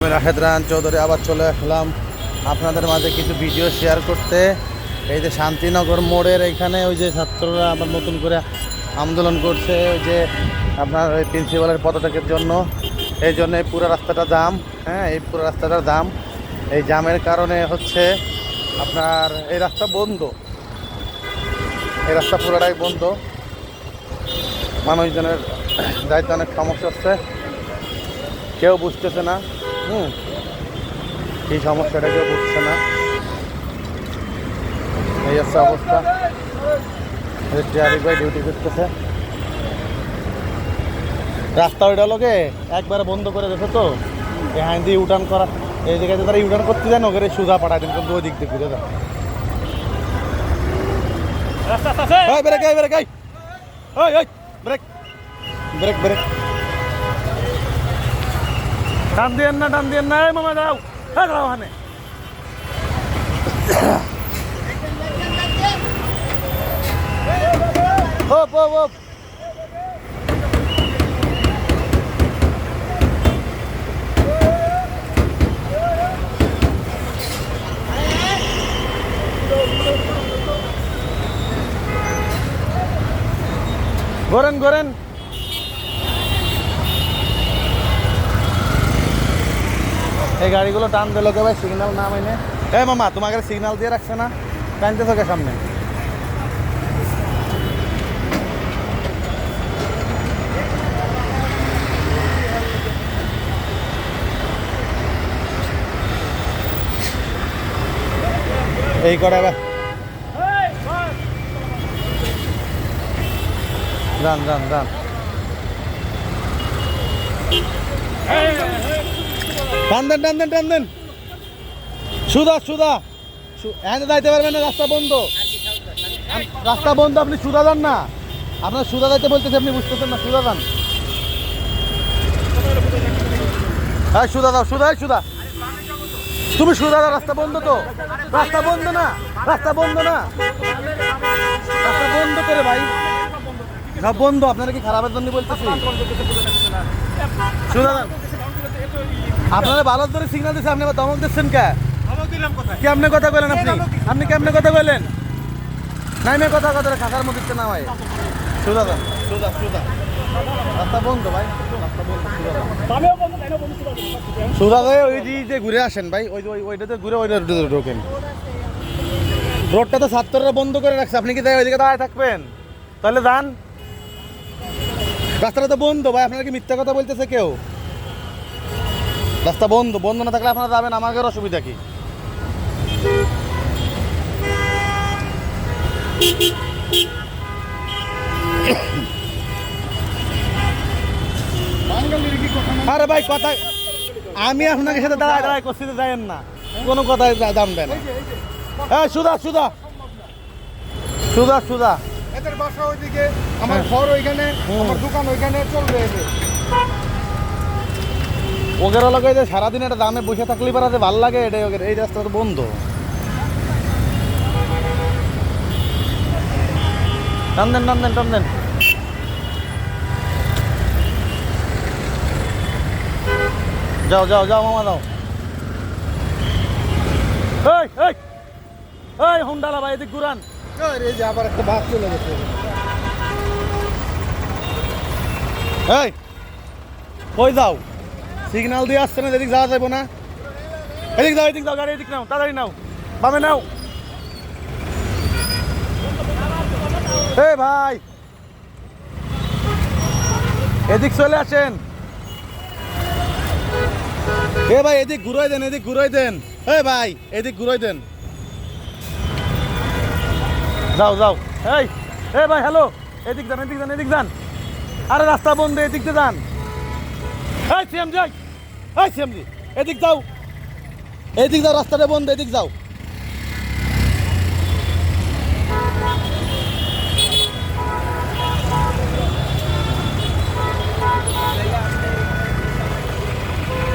আমি রাশেদ রায়হান চৌধুরী আবার চলে আসলাম আপনাদের মাঝে কিছু ভিডিও শেয়ার করতে। এই যে শান্তিনগর মোড়ের এইখানে ওই যে ছাত্ররা আবার নতুন করে আন্দোলন করছে, ওই যে আপনার ওই প্রিন্সিপালের পদত্যাগের জন্য। এই জন্য এই পুরো রাস্তাটা জাম। হ্যাঁ, এই পুরো রাস্তাটার জাম। এই জামের কারণে হচ্ছে আপনার এই রাস্তা বন্ধ, এই রাস্তা পুরোটাই বন্ধ। মানুষজনের যাইতে অনেক সমস্যা হচ্ছে, কেউ বুঝতেছে না। এই সমস্যাটা কেউ বুঝছে না, এই হচ্ছে অবস্থা। ট্রাফিক ভাই ডিউটি করতেছে, রাস্তা ওইটা লোকে একবারে বন্ধ করে দিয়েছে। তো হ্যাঁ দিয়ে ইউটার্ন করা, এই জায়গাতে তারা ইউটার্ন করতে যায় না, ওখানে সুজা পাঠায় দেন, কিন্তু ওই দিক দিয়ে ঘুরে যান। Brake brake brake brake brake, টান দিয়েন না, টান দিয়েন না, মামা যাও। হ্যাঁ যাও, ওখানে হোপ হোপ হোপ। ঘোরেন ঘোরেন। এই গাড়িগুলো টান দিল কে ভাই? সিগন্যাল না মাইনে। এ মামা, তোমাকে সিগন্যাল দিয়ে রাখছে না? টানতেছো কে সামনে? এই করে বা যান যান যান। টান দেন টান দেন টান দেন, সুদা সুদা। হ্যাঁ যাইতে পারবেন না, রাস্তা বন্ধ, রাস্তা বন্ধ। আপনি সুদা যান না, আপনার সুদা যাইতে বলতেছে, আপনি বুঝতেছেন না। সুদা যান। হ্যাঁ সুদা দাও, সুদা সুদা। তুমি সুদা দাও, রাস্তা বন্ধ তো, রাস্তা বন্ধ না, রাস্তা বন্ধ না, রাস্তা বন্ধ করে ভাই, সব বন্ধ। আপনারা কি খারাপের জন্য বলতেছি? সুদা দান। আপনারা ভালোর ধরে সিগন্যাল দিচ্ছে, আপনি আবার দমক দিচ্ছেন কে? কেমনে কথা বলেন আপনি? আপনি কেমনে কথা বলেন? নাইমে কথা কথা খাতার মধ্যে দিচ্ছে না ভাই। সুদা দান, সুদা সুদা। রাস্তা বন্ধ ভাই, রাস্তা বন্ধ। সুদা ভাই ওই যে ঘুরে আসেন ভাই, ওই ওইটাতে ঘুরে ওইটা ঢোকেন। রোডটা তো ছাত্ররা বন্ধ করে রাখছে, আপনি কি ওইদিকে দাঁড়ায় থাকবেন? তাহলে যান, রাস্তাটা তো বন্ধ ভাই। আপনারা কি মিথ্যা কথা বলতেছে কেউ? রাস্তা বন্ধ, বন্ধ না থাকলে আপনারা যাবেন, আমাদের অসুবিধা কি? আরে ভাই কথা, আমি আপনাকে সাথে দাঁড়ায় দাঁড়ায় করছি, যাইয়েন না, কোনো কথায় দাম দেন। হ্যাঁ সুদা সুদা সুদা সুদা। এদের বাসা ওইদিকে, আমার ঘর ওইখানে, আমার দোকান ওইখানে, চলবে। ওদের লাগে যে সারাদিন একটা দামে বসে থাকলে পারা যে ভাল লাগে, এটাই ওদের। এই রাস্তা তো বন্ধ। টান দেন টান দেন টান দেন। যাও যাও যাও মামা যাও। এই এই এই হুন্ডালা ভাই, এদিক ঘুরান। এই যে আবার একটা বাস চলে গেছে। এই কই যাও? সিগন্যাল দিয়ে আসছে না, এদিক যাওয়া যাবো না। এদিক যাও, এদিক যাও, গাড়ি এদিক নাও, তাড়াতাড়ি নাও, বামে নাও। এই ভাই এদিক চলে আসেন। এ ভাই এদিক ঘুরাই দেন, এদিক ঘুরাই দেন। এই ভাই এদিক ঘুরাই দেন। যাও যাও। এই এই ভাই হ্যালো, এদিক যান, এদিক যান, এদিক যান। আরে রাস্তা বন্ধ, এদিক দিয়ে যান। এই সিএম যাই, এই সিএমজি এদিক যাও, এদিক যাও, রাস্তাটা বন্ধ, এদিক যাও।